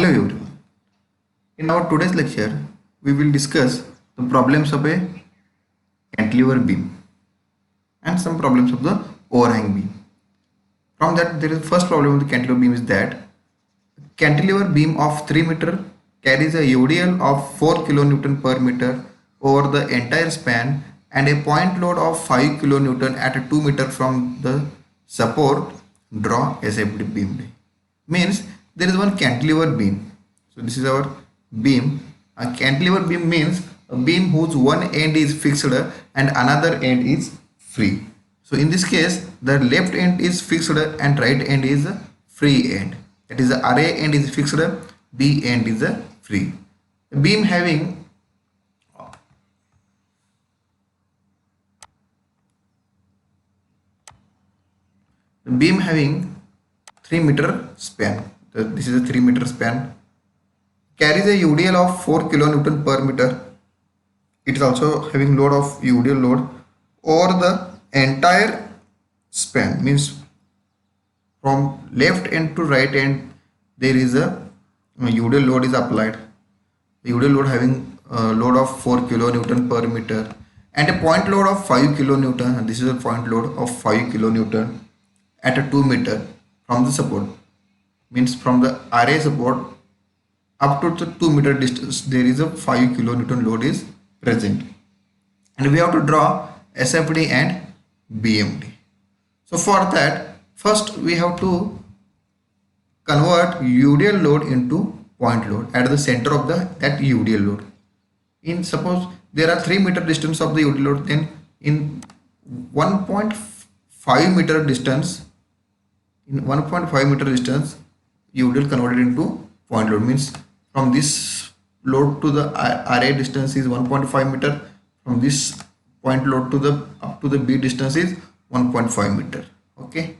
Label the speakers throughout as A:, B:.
A: Hello everyone. In our today's lecture, we will discuss the problems of a cantilever beam and some problems of the overhang beam. From that, there is first problem of the cantilever beam is that cantilever beam of 3 meter carries a UDL of 4 kilonewton per meter over the entire span and a point load of 5 kilonewton at 2 meter from the support. Draw SFD beam. Means there is one cantilever beam. So this is our beam. A cantilever beam means a beam whose one end is fixed and another end is free. So in this case, the left end is fixed and right end is a free end. That is, the RA end is fixed, B end is a free. The beam having the beam having 3 meter span. This is a 3 meter span. Carries a UDL of 4 kilonewton per meter. It is also having load of UDL load over the entire span. Means from left end to right end there is a UDL load is applied. The UDL load having a load of 4 kilonewton per meter and a point load of 5 kilonewton. And this is a point load of 5 kilonewton at a 2 meter from the support. Means from the RA support up to the 2 meter distance there is a 5 kilonewton load is present, and we have to draw SFD and BMD. So for that, first we have to convert UDL load into point load at the center of that UDL load. In suppose there are 3 meter distance of the UDL load, then in 1.5 meter distance, UDL converted into point load. Means from this load to the RA distance is 1.5 meter. From this point load to the up to the B distance is 1.5 meter. Okay.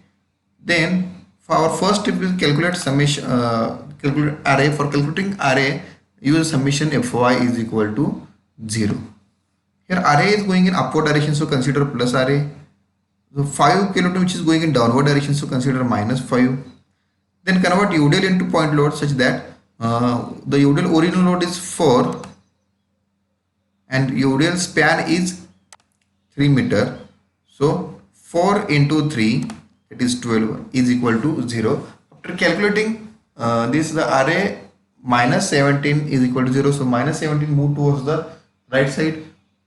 A: Then for our first step is calculate summation. Calculate RA. For calculating RA, use summation Fy is equal to 0. Here RA is going in upward direction, so consider plus RA. So 5 kilonewton which is going in downward direction, so consider minus 5. Then convert UDL into point load such that the UDL original load is 4 and UDL span is 3 meter. So 4 into 3, it is 12, is equal to 0. After calculating this, the RA minus 17 is equal to 0. So minus 17 move towards the right side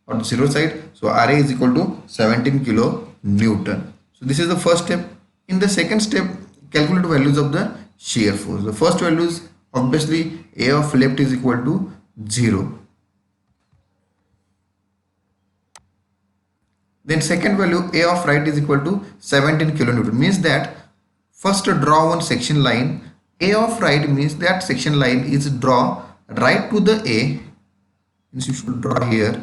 A: or the 0 side. So RA is equal to 17 kilonewton. So this is the first step. In the second step, calculate values of the shear force. The first values, obviously A of left is equal to 0. Then second value A of right is equal to 17 kilonewton. Means that first draw one section line. A of right means that section line is draw right to the A. Means you should draw here.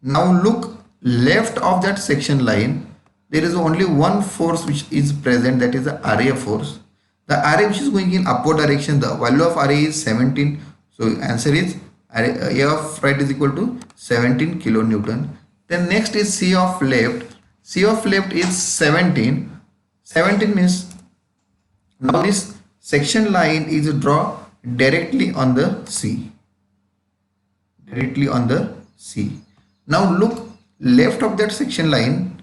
A: Now look left of that section line. There is only one force which is present, that is the RA force. The RA which is going in upward direction, the value of RA is 17. So answer is A of right is equal to 17 kilonewton. Then next is C of left. C of left is 17. 17 means now this section line is draw directly on the C. Directly on the C. Now look left of that section line.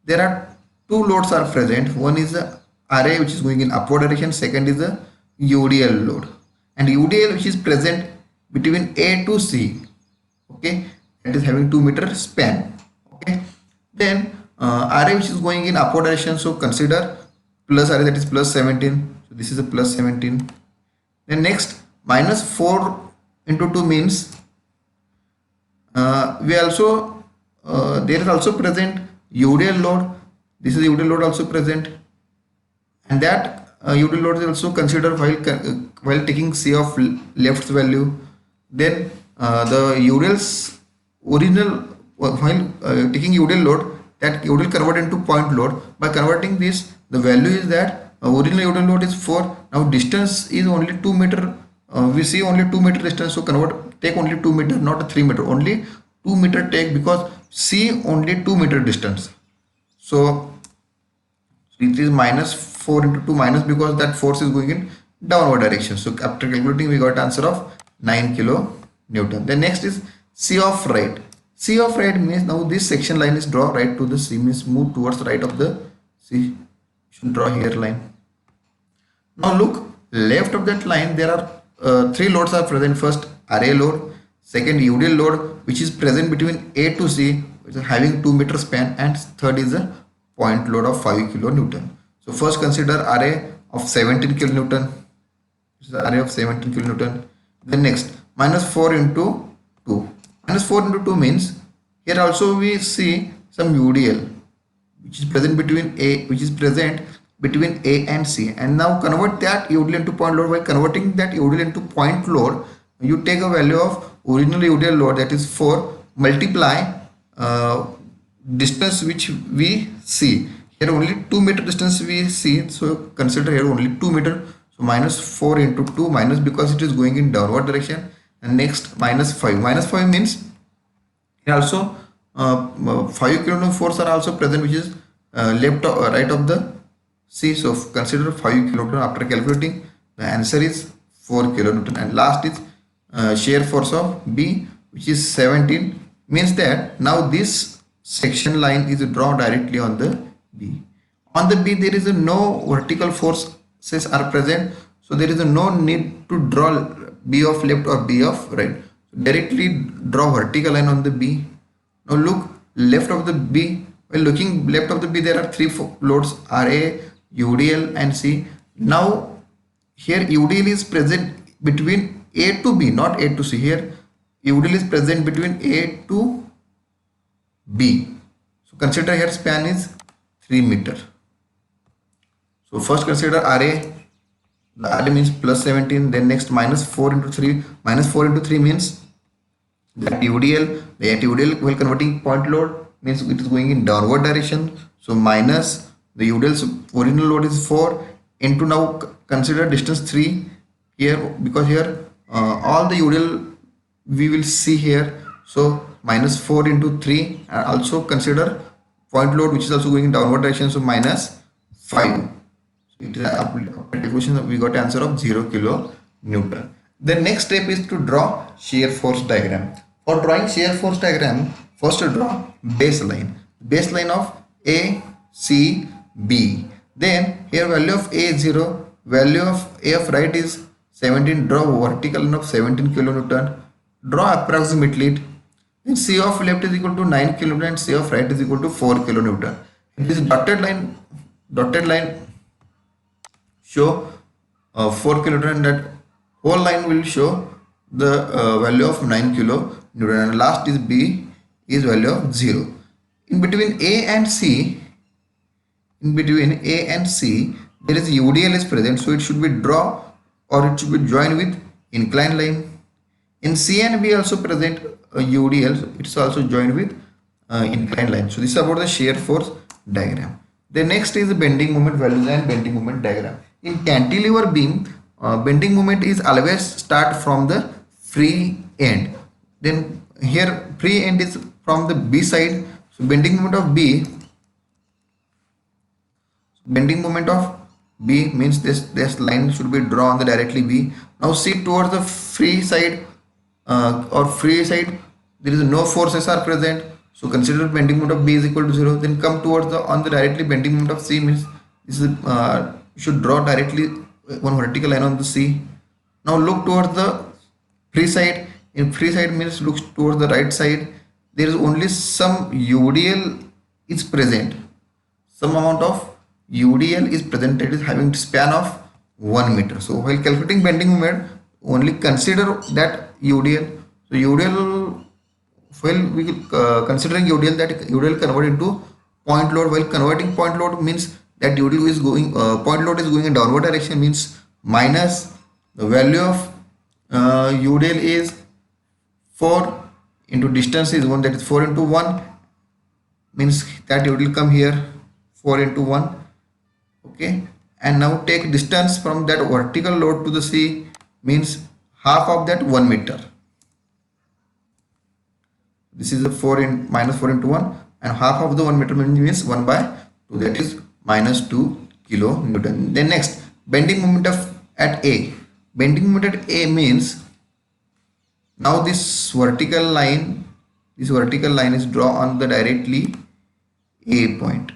A: There are two loads are present. One is the RA which is going in upward direction. Second is the UDL load. And UDL which is present between A to C. Okay. It is having 2 meter span. Okay. Then RA which is going in upward direction. So consider plus RA, that is plus 17. So this is a plus 17. Then next minus 4 into 2 means we also there is also present UDL load. This is UDL load also present, and that UDL load is also considered while taking C of left's value. Then the UDL's original while taking UDL load, that UDL converted into point load. By converting this, the value is that original UDL load is 4. Now distance is only 2 meter. We see only 2 meter distance, so take only 2 meter, not 3 meter. Only 2 meter take, because C only 2 meter distance. So it is minus 4 into 2 minus, because that force is going in downward direction. So after calculating, we got answer of 9 kilo Newton. Then next is C of right. C of right means now this section line is draw right to the C, means move towards right of the C. Should draw here line. Now look, left of that line there are three loads are present. First RA load, second UDL load which is present between A to C, which is having 2 meter span, and third is a point load of 5 kilonewton. So first consider RA of 17 kilonewton. This is the RA of 17 kilonewton. Then next minus 4 into 2. Minus 4 into 2 means here also we see some UDL which is present between A and C, and now convert that UDL into point load. By converting that UDL into point load, you take a value of original UDL load, that is 4, multiply distance which we see. Here only 2 meter distance we see, so consider here only 2 meter. So minus 4 into 2, minus because it is going in downward direction, and next minus 5. Minus 5 means here also 5 kilonewton force are also present, which is left or right of the C. So consider 5 kilonewton. After calculating, the answer is 4 kilonewton. And last is shear force of B, which is 17. Means that now this section line is drawn directly on the B. On the B there is no vertical forces are present, so there is no need to draw B of left or B of right. Directly draw vertical line on the B. Now look left of the B. While looking left of the B, there are three loads RA, UDL and C. Now here UDL is present between A to B, not A to C. Here UDL is present between A to B. So consider here span is 3 meter. So first consider RA. The RA means plus 17. Then next minus 4 into 3. Minus 4 into 3 means that UDL. The UDL while converting point load means it is going in downward direction. So minus the UDL's original load is 4 into, now consider distance 3 here, because here all the UDL we will see here. So minus 4 into 3, and also consider point load which is also going in downward direction. So minus 5. So it is application, we got answer of 0 kilonewton. The next step is to draw shear force diagram. For drawing shear force diagram, first to draw baseline of A, C, B. Then here value of A is 0, value of A of right is 17. Draw vertical line of 17 kilonewton. Draw approximately it. Then C of left is equal to 9 kilonewton and C of right is equal to 4 kilonewton. This dotted line show 4 kilonewton. That whole line will show the value of 9 kilonewton, and last is B is value of 0. In between A and C, there is UDL is present, so it should be draw or it should be joined with inclined line. In C and B also present UDL, so it's also joined with inclined line. So this is about the shear force diagram. The next is the bending moment values and bending moment diagram. In cantilever beam, bending moment is always start from the free end. Then here free end is from the B side. So bending moment of B means this line should be drawn the directly B. Now see towards the free side there is no forces are present. So consider bending moment of B is equal to 0. Then come towards the on the directly bending moment of C means this is should draw directly one vertical line on the C. Now look towards the free side. In free side means looks towards the right side. There is only some UDL is present. Some amount of UDL is present, that is having span of 1 meter. So while calculating bending moment, only consider that UDL. So UDL, while we considering UDL, that UDL convert into point load. While converting point load means that UDL is going point load is going in downward direction, means minus the value of UDL is 4 into distance is 1, that is 4 into 1 means that it will come here 4 into 1. Okay, and now take distance from that vertical load to the C means half of that 1 meter. This is a 4 in minus 4 into 1, and half of the 1 meter means 1/2, that is minus 2 kilonewton. Then next bending moment of at A. Bending moment at A means now this vertical line is drawn on the directly A point.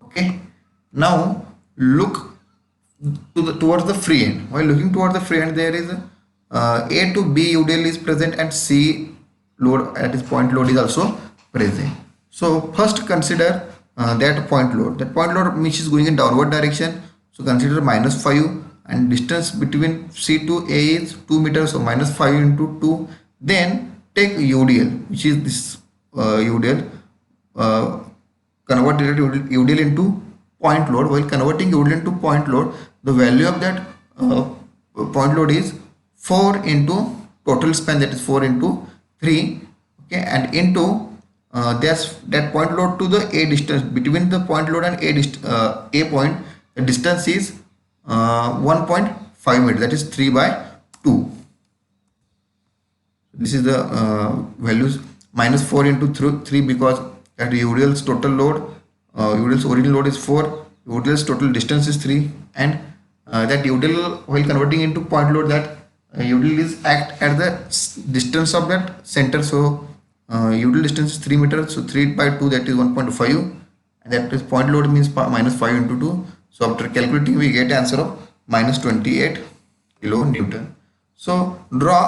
A: Okay. Now look towards the free end. While looking towards the free end, there is A to B UDL is present and C load at this point load is also present. So first consider that point load. That point load which is going in downward direction. So consider -5 and distance between C to A is 2 meters. So -5 into 2. Then take UDL, which is this UDL. Convert UDL into point load. While converting UDL into point load, the value of that point load is 4 into total span, that is 4 into 3. Okay, and into there's that point load to the A distance between the point load and A point. The distance is 1.5 meters, that is 3 by 2. This is the values. -4 into 3 because at UDL's total load, UDL's original load is 4, UDL's total distance is 3, and that UDL, while converting into point load, that UDL is act at the distance of that center. So UDL distance is 3 meters, so 3 by 2, that is 1.5, and that is point load means -5 into 2. So after calculating, we get answer of -28 kilonewton. So draw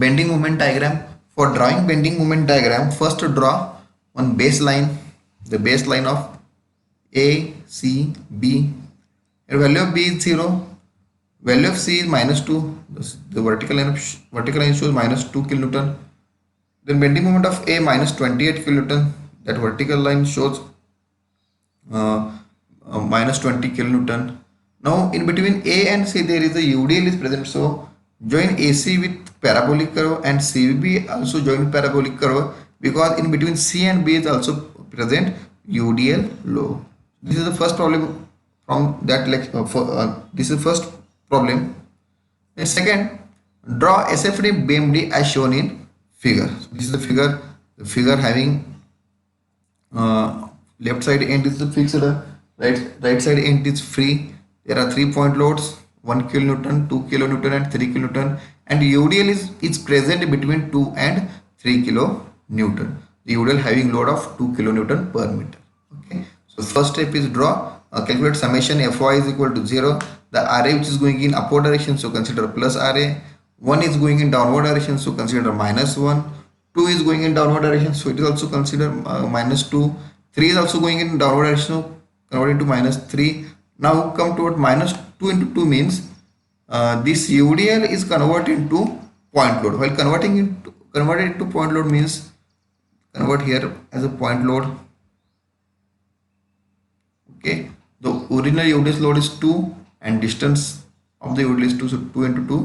A: bending moment diagram. For drawing bending moment diagram, first draw one baseline, the baseline of A, C, B. The value of B is 0, value of C is -2. The vertical line shows -2 kilonewton. Then bending moment of A -28 kilonewton. That vertical line shows -20 kilonewton. Now in between A and C there is a UDL is present. So join AC with parabolic curve and CB also join parabolic curve, because in between C and B is also present UDL low. This is the first problem from that lecture. This is the first problem. And second, draw SFD BMD as shown in figure. So this is the figure. The figure having left side end is the fixed, right side end is free. There are 3 point loads, 1 kilonewton, 2 kilonewton and 3 kilonewton, and UDL is present between 2 and 3 kilonewton. The UDL having load of 2 kilonewton per meter. Okay. So first step is draw, calculate summation Fy is equal to 0. The RA which is going in upward direction, so consider plus RA. 1 is going in downward direction, so consider -1. 2 is going in downward direction, so it is also consider -2. 3 is also going in downward direction, so convert into -3. Now come toward -2 into 2 means this UDL is converted into point load. While converted into point load means convert here as a point load. Okay, the original UDL load is 2 and distance of the UDL is 2, so 2 into 2,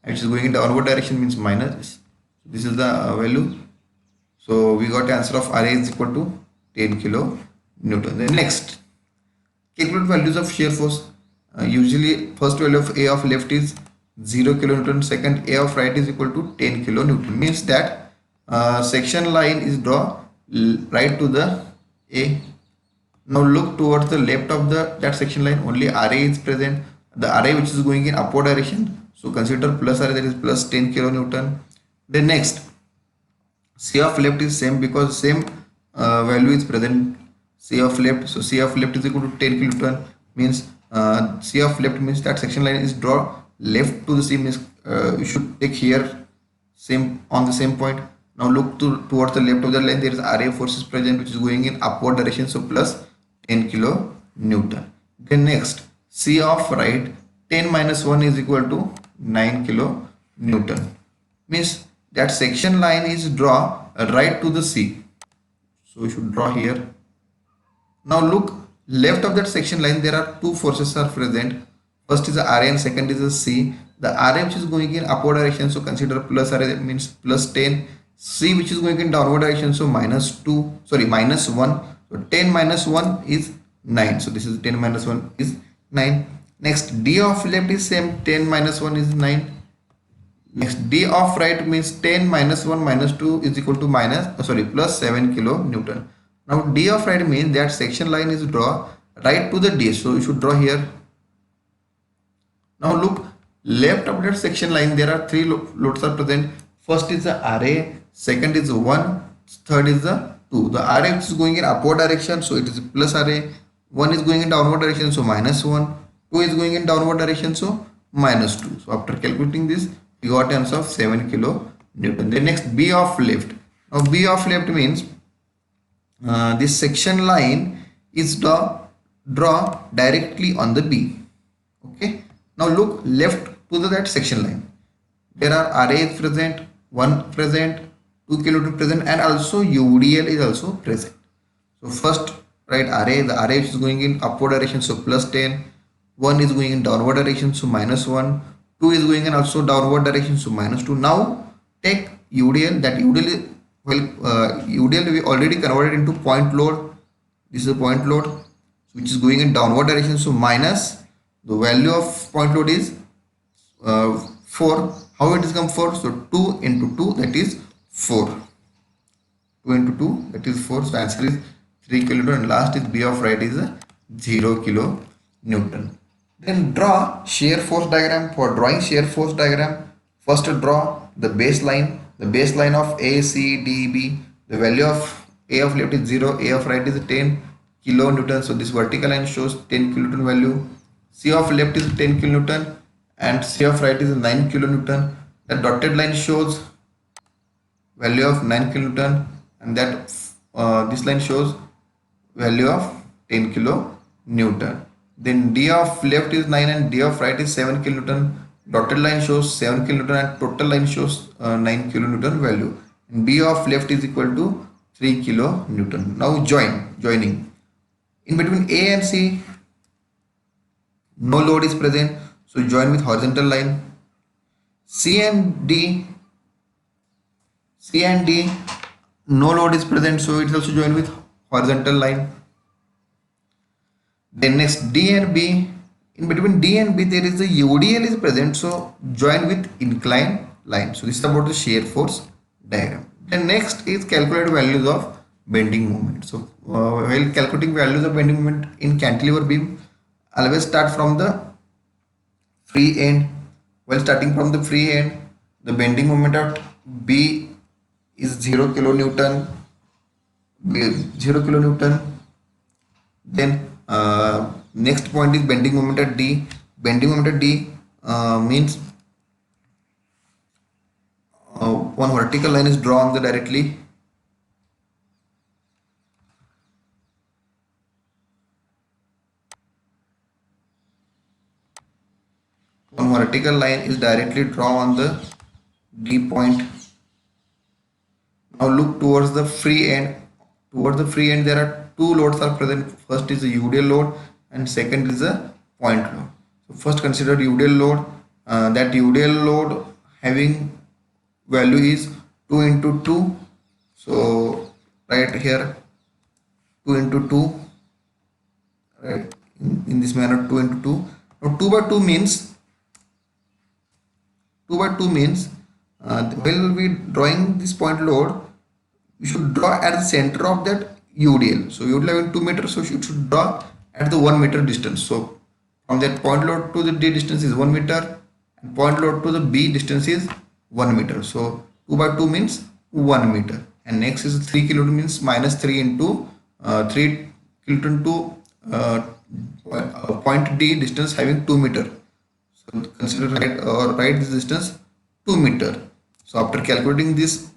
A: and it is going in downward direction means minus. This is the value. So we got answer of RA is equal to 10 kilonewton. Then next, calculate values of shear force. Usually first value of A of left is 0 kilonewton, second A of right is equal to 10 kilonewton. Means that section line is drawn right to the A. Now look towards the left of that section line, only RA is present. The RA which is going in upward direction, so consider plus RA, that is plus 10 kilonewton. Then next, C of left is same because same value is present, C of left. So C of left is equal to 10 kilonewton, means C of left means that section line is draw left to the C, means you should take here same on the same point. Now look towards the left of the line, there is RA force is present which is going in upward direction, so plus 10 kilonewton. Then next, C of right, 10 minus 1 is equal to 9 kilonewton. Means that section line is draw right to the C. So we should draw here. Now look left of that section line, there are two forces are present. First is the RA and second is the C. The RA which is going in upward direction, so consider plus RA, that means plus 10. C which is going in downward direction, so minus 1. So 10 minus 1 is 9. So this is 10 minus 1 is 9. Next, D of left is same, 10 minus 1 is 9. Next, D of right means 10 minus 1 minus 2 is equal to plus 7 kilonewton. Now D of right means that section line is draw right to the D. So you should draw here Now look, left of that section line there are three loads are present. First is the RA, second is 1, third is the 2. The RA is going in upward direction, so it is plus RA. 1 is going in downward direction, so minus 1. 2 is going in downward direction, so minus 2. So after calculating this, we got answer of 7 kilo Newton. Then next, B of left. Now B of left means this section line is draw directly on the B. Okay. Now look left to that section line. There are RA is present, 1 present, 2 kilonewton present, and also UDL is also present. So first write RA. The RA is going in upward direction, so plus 10. 1 is going in downward direction, so minus 1. 2 is going in also downward direction, so minus 2. Now take UDL. That UDL is, well, UDL we already converted into point load. This is a point load which is going in downward direction, so minus the value of point load is 4. How it is come 4? So 2 into 2, that is 4. 2 into 2, that is 4. So answer is 3 kilonewton, and last is B of right is 0 kilonewton. Then draw shear force diagram. For drawing shear force diagram, first draw the baseline. The baseline of A, C, D, B. The value of A of left is 0, A of right is 10 kilonewton. So this vertical line shows 10 kilonewton value. C of left is 10 kilonewton and C of right is 9 kilonewton. The dotted line shows value of 9 kilonewton, and that this line shows value of 10 kilonewton. Then D of left is 9 and D of right is 7 kilonewton. Dotted line shows 7 kilonewton and total line shows 9 kilonewton value. And B of left is equal to 3 kilonewton. Now joining. In between A and C, no load is present, so join with horizontal line. C and D, no load is present, so it is also joined with horizontal line. Then next D and B, in between D and B there is a UDL is present, so join with inclined line. So this is about the shear force diagram. Then next is calculate values of bending moment. So while calculating values of bending moment in cantilever beam, always start from the free end. While starting from the free end, the bending moment at B is 0 kilonewton. Then next point is bending moment at D. Bending moment at D means one vertical line is drawn directly. One vertical line is directly drawn on the D point. Now look towards the free end. Towards the free end there are two loads are present. First is the UDL load and second is the point load. So first consider UDL load. That UDL load having value is 2 into 2. So right here 2 into 2. Right, in this manner 2 into 2. Now 2 by 2 means while we drawing this point load, we should draw at the center of that UDL. So UDL having 2 meters, so you should draw at the 1 meter distance. So from that point load to the D distance is 1 meter, and point load to the B distance is 1 meter. So 2 by 2 means 1 meter. And next is 3 kilonewton means minus 3 into 3 kilonewton to point D distance having 2 meter. So consider write this distance 2 meter. So after calculating this,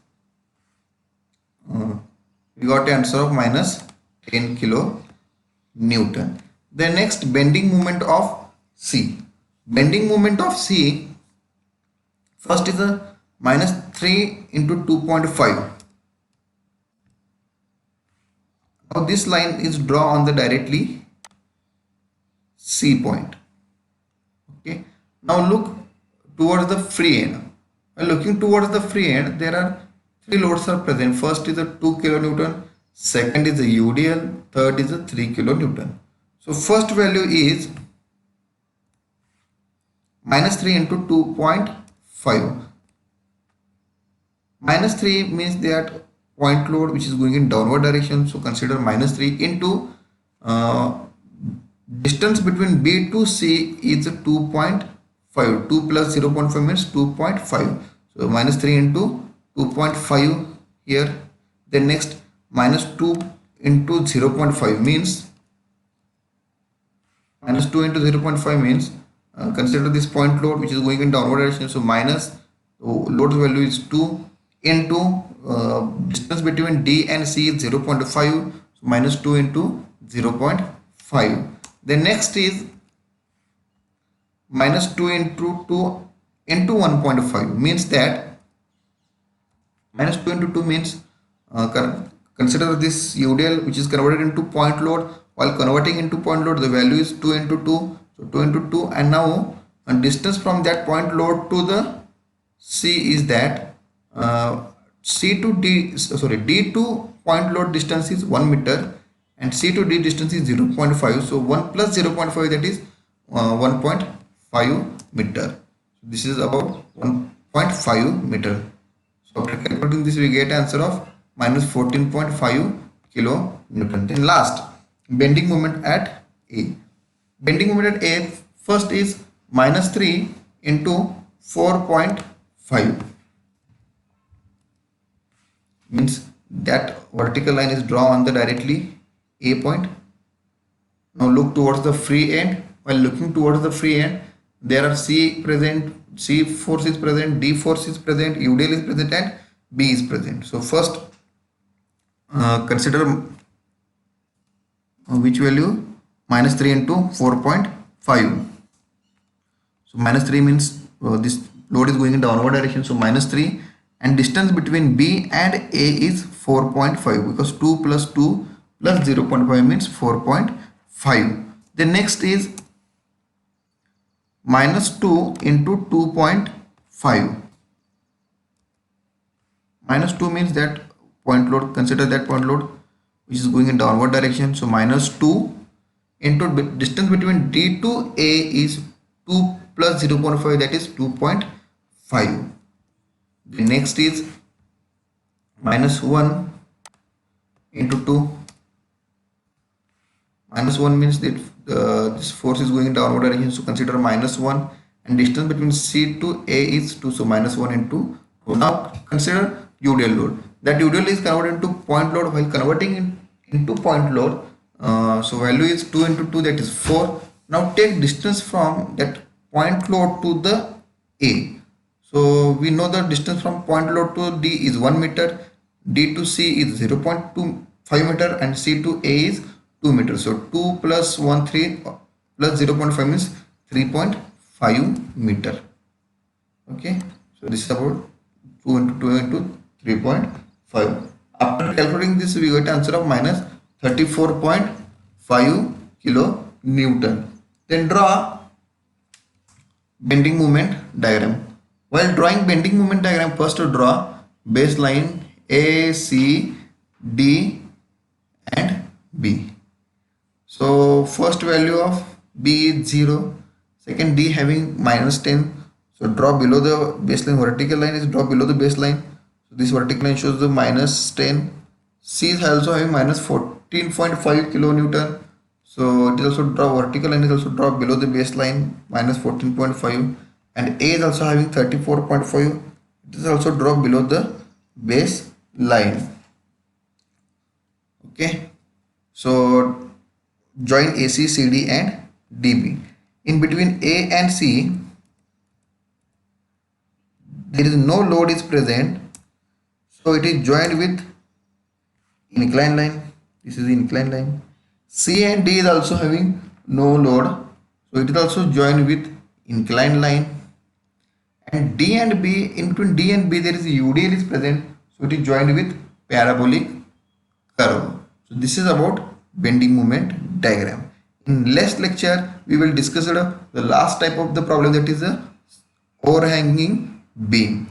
A: we got the answer of minus 10 kilonewton. The next bending moment of C. Bending moment of C, first is a minus 3 into 2.5. Now this line is drawn on the directly C point. Okay. Now look towards the free end. While looking towards the free end, there are three loads are present. First is a 2 kilonewton, second is a UDL, third is a 3 kilonewton. So first value is minus 3 into 2.5. Minus 3 means that point load which is going in downward direction. So consider minus 3 into distance between B to C is 2.5. 5. 2 plus 0.5 means 2.5. So minus 3 into 2.5 here. Then next minus 2 into 0.5 means minus 2 into 0.5 means consider this point load which is going in downward direction. So minus load value is 2 into distance between D and C is 0.5. So minus 2 into 0.5. Then next is minus 2 into 2 into 1.5 means that minus 2 into 2 means consider this UDL which is converted into point load. While converting into point load, the value is 2 into 2. So 2 into 2, and now distance from that point load to the C is that D to point load distance is 1 meter and C to D distance is 0.5. So 1 plus 0.5, that is 1.5 meter. So this is about 1.5 meter. So after calculating this, we get answer of minus 14.5 kilonewton. Then last, bending moment at A. Bending moment at A first is minus 3 into 4.5 means that vertical line is drawn on the directly A point. Now look towards the free end. While looking towards the free end, there are C present, C force is present, D force is present, UDL is present and B is present. So first consider which value? Minus 3 into 4.5. So minus 3 means this load is going in downward direction. So minus 3, and distance between B and A is 4.5 because 2 plus 2 plus 0.5 means 4.5. The next is minus 2 into 2.5. Minus 2 means that point load, consider that point load which is going in downward direction. So minus 2 into distance between D to A is 2 plus 0.5, that is 2.5. The next is minus 1 into 2. Minus 1 means that this force is going in downward direction. So consider minus 1, and distance between C to A is 2. So minus 1 into 2. Now consider UDL load. That UDL is converted into point load. While converting into point load, so value is 2 into 2, that is 4. Now take distance from that point load to the A. So we know the distance from point load to D is 1 meter, D to C is 0.25 meter and C to A is 2 meters. So 2 plus 1 3 plus 0.5 means 3.5 meter. Okay, so this is about 2 into 2 into 3.5. After calculating this, we get answer of minus 34.5 kilonewton. Then draw bending moment diagram. While drawing bending moment diagram, first to draw baseline A, C, D and B. So first value of B is 0, second D having minus 10. So draw below the baseline, vertical line is draw below the baseline. So this vertical line shows the minus 10. C is also having minus 14.5 kilonewton. So it is also draw vertical line is also draw below the baseline minus 14.5, and A is also having 34.5. It is also draw below the baseline. Okay, so join AC, CD and DB. In between A and C, there is no load is present, so it is joined with inclined line. This is the inclined line. C and D is also having no load, so it is also joined with inclined line. And D and B, in between D and B there is a UDL is present, so it is joined with parabolic curve. So this is about bending moment diagram. In next lecture we will discuss the last type of the problem, that is a overhanging beam.